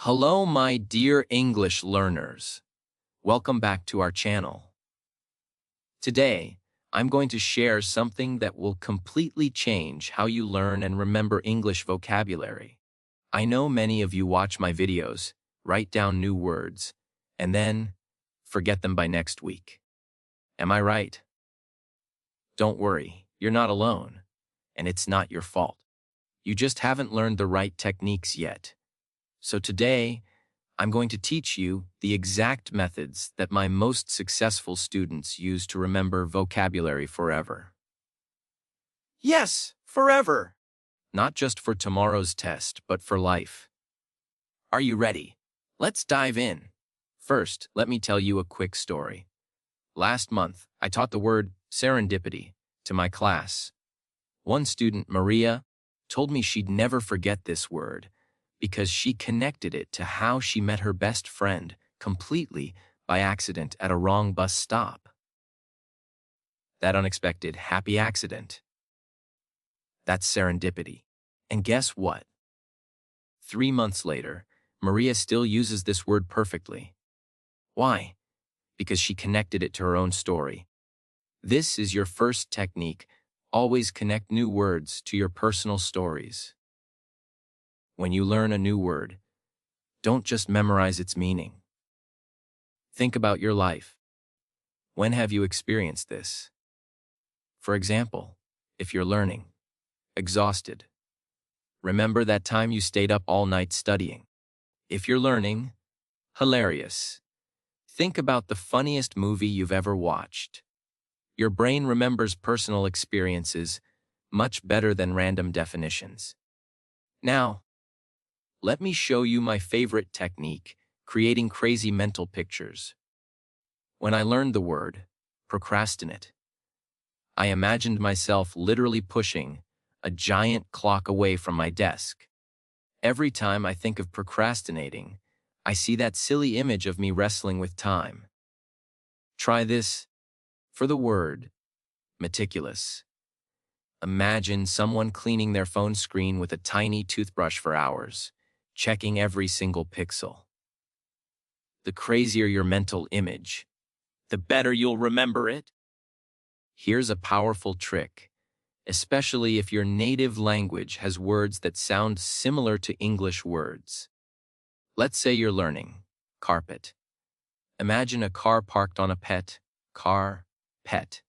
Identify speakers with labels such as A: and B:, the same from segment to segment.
A: Hello, my dear English learners. Welcome back to our channel. Today, I'm going to share something that will completely change how you learn and remember English vocabulary. I know many of you watch my videos, write down new words, and then forget them by next week. Am I right? Don't worry, you're not alone, and it's not your fault. You just haven't learned the right techniques yet. So today, I'm going to teach you the exact methods that my most successful students use to remember vocabulary forever. Yes, forever! Not just for tomorrow's test, but for life. Are you ready? Let's dive in. First, let me tell you a quick story. Last month, I taught the word serendipity to my class. One student, Maria, told me she'd never forget this word because she connected it to how she met her best friend completely by accident at a wrong bus stop. That unexpected happy accident. That's serendipity. And guess what? 3 months later, Maria still uses this word perfectly. Why? Because she connected it to her own story. This is your first technique. Always connect new words to your personal stories. When you learn a new word, don't just memorize its meaning. Think about your life. When have you experienced this? For example, if you're learning, exhausted, remember that time you stayed up all night studying. If you're learning, hilarious, think about the funniest movie you've ever watched. Your brain remembers personal experiences much better than random definitions. Now, let me show you my favorite technique, creating crazy mental pictures. When I learned the word procrastinate, I imagined myself literally pushing a giant clock away from my desk. Every time I think of procrastinating, I see that silly image of me wrestling with time. Try this for the word meticulous. Imagine someone cleaning their phone screen with a tiny toothbrush for hours, checking every single pixel. The crazier your mental image, the better you'll remember it. Here's a powerful trick, especially if your native language has words that sound similar to English words. Let's say you're learning carpet. Imagine a car parked on a car, pet.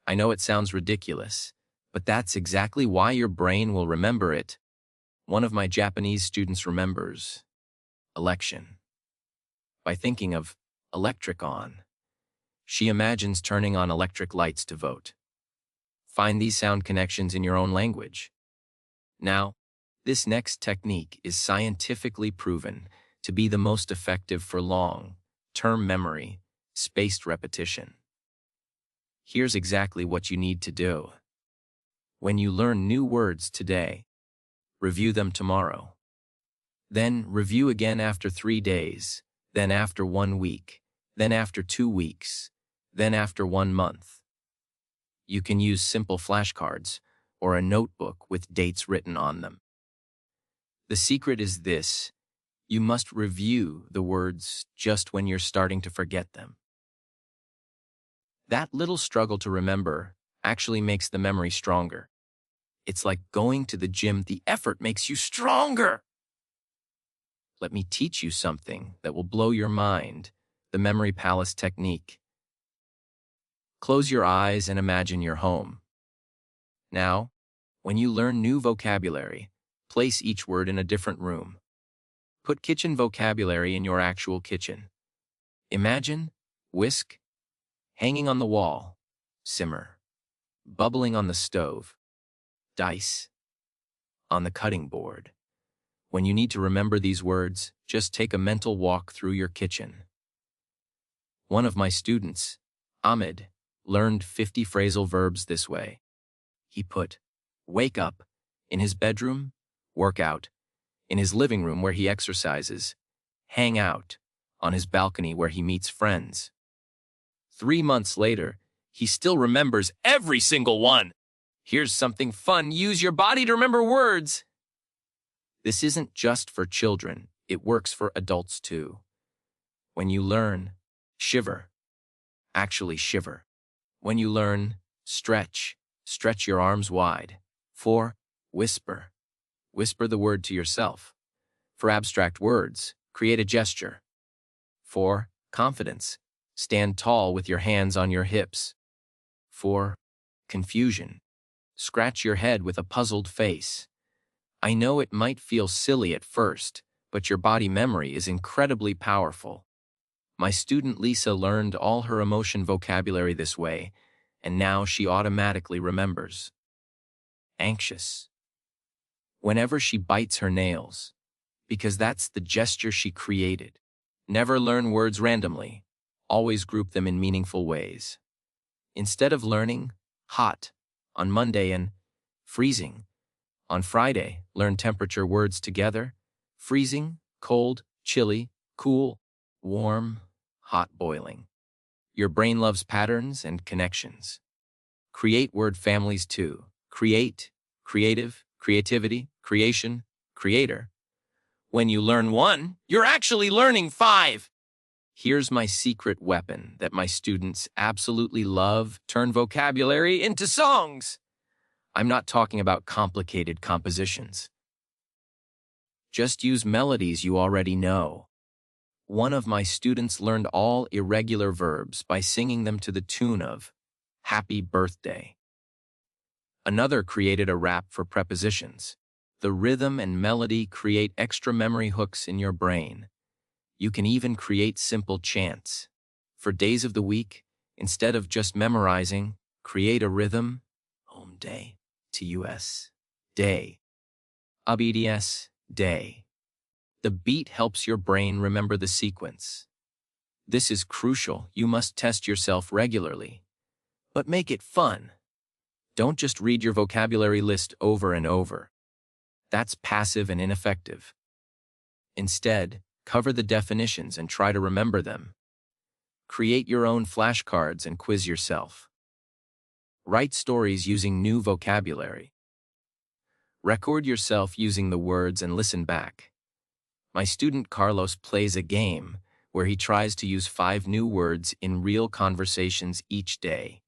A: I know it sounds ridiculous, but that's exactly why your brain will remember it. One of my Japanese students remembers election by thinking of electric on. She imagines turning on electric lights to vote. Find these sound connections in your own language. Now, this next technique is scientifically proven to be the most effective for long-term memory, spaced repetition. Here's exactly what you need to do. When you learn new words today, review them tomorrow. Then review again after 3 days, then after 1 week, then after 2 weeks, then after 1 month. You can use simple flashcards or a notebook with dates written on them. The secret is this: you must review the words just when you're starting to forget them. That little struggle to remember actually makes the memory stronger. It's like going to the gym. The effort makes you stronger. Let me teach you something that will blow your mind, the memory palace technique. Close your eyes and imagine your home. Now, when you learn new vocabulary, place each word in a different room. Put kitchen vocabulary in your actual kitchen. Imagine whisk, hanging on the wall, simmer, bubbling on the stove, dice, on the cutting board. When you need to remember these words, just take a mental walk through your kitchen. One of my students, Ahmed, learned 50 phrasal verbs this way. He put wake up in his bedroom, work out in his living room where he exercises, hang out on his balcony where he meets friends. 3 months later, he still remembers every single one. Here's something fun. Use your body to remember words. This isn't just for children. It works for adults too. When you learn, shiver. Actually shiver. When you learn, stretch. Stretch your arms wide. 4. Whisper. Whisper the word to yourself. For abstract words, create a gesture. 4. Confidence. Stand tall with your hands on your hips. 4. Confusion. Scratch your head with a puzzled face. I know it might feel silly at first, but your body memory is incredibly powerful. My student Lisa learned all her emotion vocabulary this way, and now she automatically remembers. Anxious. Whenever she bites her nails, because that's the gesture she created. Never learn words randomly. Always group them in meaningful ways. Instead of learning hot on Monday and freezing on Friday, learn temperature words together. Freezing, cold, chilly, cool, warm, hot, boiling. Your brain loves patterns and connections. Create word families too. Create, creative, creativity, creation, creator. When you learn 1, you're actually learning 5. Here's my secret weapon that my students absolutely love: turn vocabulary into songs. I'm not talking about complicated compositions. Just use melodies you already know. One of my students learned all irregular verbs by singing them to the tune of Happy Birthday. Another created a rap for prepositions. The rhythm and melody create extra memory hooks in your brain. You can even create simple chants. For days of the week, instead of just memorizing, create a rhythm. Home day, TUS, day. Obedience, day. The beat helps your brain remember the sequence. This is crucial. You must test yourself regularly. But make it fun. Don't just read your vocabulary list over and over. That's passive and ineffective. Instead, cover the definitions and try to remember them. Create your own flashcards and quiz yourself. Write stories using new vocabulary. Record yourself using the words and listen back. My student Carlos plays a game where he tries to use 5 new words in real conversations each day.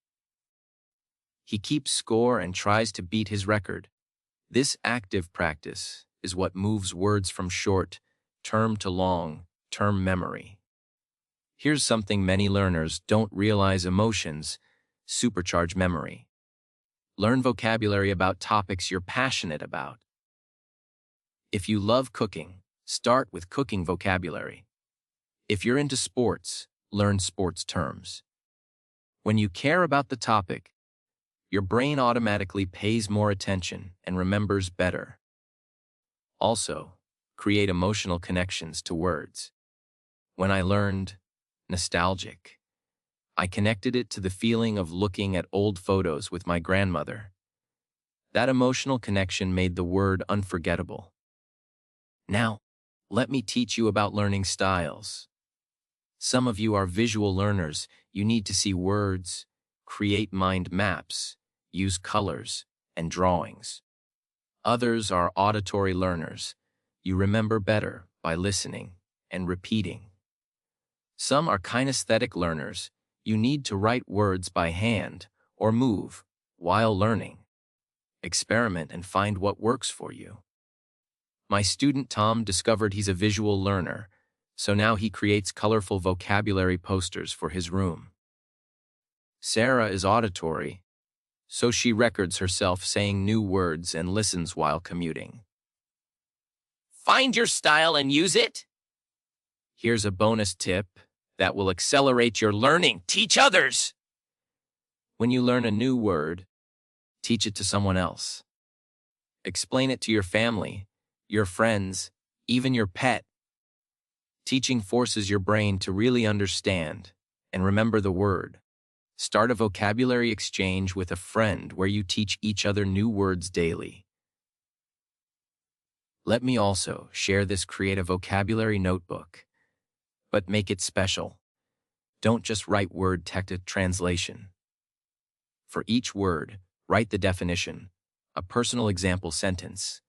A: He keeps score and tries to beat his record. This active practice is what moves words from short-term to long-term memory. Here's something many learners don't realize: emotions supercharge memory. Learn vocabulary about topics you're passionate about. If you love cooking, start with cooking vocabulary. If you're into sports, learn sports terms. When you care about the topic, your brain automatically pays more attention and remembers better. Also, create emotional connections to words. When I learned nostalgic, I connected it to the feeling of looking at old photos with my grandmother. That emotional connection made the word unforgettable. Now, let me teach you about learning styles. Some of you are visual learners. You need to see words, create mind maps, use colors and drawings. Others are auditory learners. You remember better by listening and repeating. Some are kinesthetic learners. You need to write words by hand or move while learning. Experiment and find what works for you. My student Tom discovered he's a visual learner, so now he creates colorful vocabulary posters for his room. Sarah is auditory, so she records herself saying new words and listens while commuting. Find your style and use it. Here's a bonus tip that will accelerate your learning. Teach others. When you learn a new word, teach it to someone else. Explain it to your family, your friends, even your pet. Teaching forces your brain to really understand and remember the word. Start a vocabulary exchange with a friend where you teach each other new words daily. Let me also share this: create a vocabulary notebook, but make it special. Don't just write word text translation. For each word, write the definition, a personal example sentence.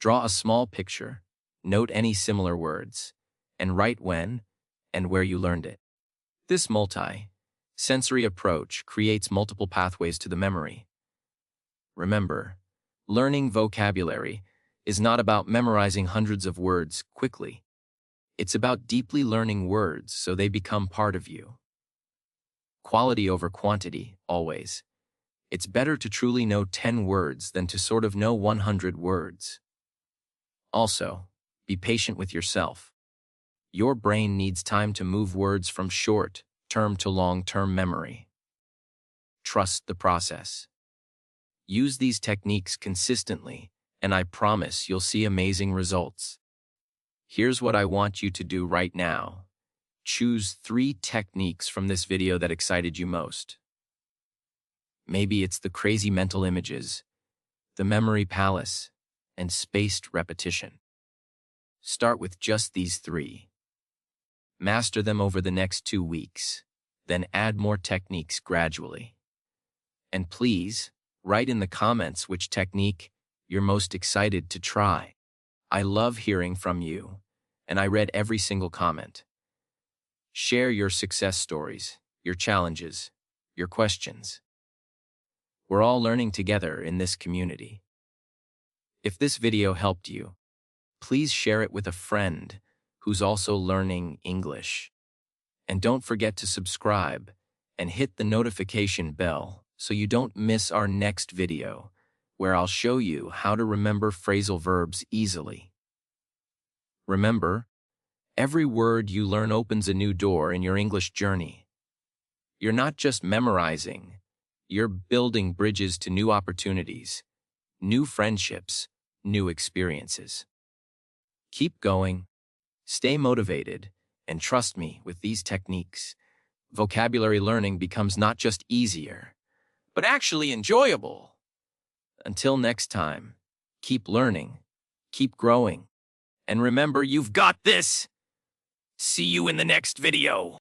A: Draw a small picture, Note any similar words, and write when and where you learned it. This multi-sensory approach creates multiple pathways to the memory. Remember, learning vocabulary is not about memorizing hundreds of words quickly. It's about deeply learning words so they become part of you. Quality over quantity, always. It's better to truly know 10 words than to sort of know 100 words. Also, be patient with yourself. Your brain needs time to move words from short-term to long-term memory. Trust the process. Use these techniques consistently, and I promise you'll see amazing results. Here's what I want you to do right now. Choose 3 techniques from this video that excited you most. Maybe it's the crazy mental images, the memory palace, and spaced repetition. Start with just these 3. Master them over the next 2 weeks, then add more techniques gradually. And please, write in the comments which technique you're most excited to try. I love hearing from you, and I read every single comment. Share your success stories, your challenges, your questions. We're all learning together in this community. If this video helped you, please share it with a friend who's also learning English. And don't forget to subscribe and hit the notification bell so you don't miss our next video, where I'll show you how to remember phrasal verbs easily. Remember, every word you learn opens a new door in your English journey. You're not just memorizing, you're building bridges to new opportunities, new friendships, new experiences. Keep going, stay motivated, and trust me, with these techniques, vocabulary learning becomes not just easier, but actually enjoyable. Until next time, keep learning, keep growing, and remember, you've got this! See you in the next video!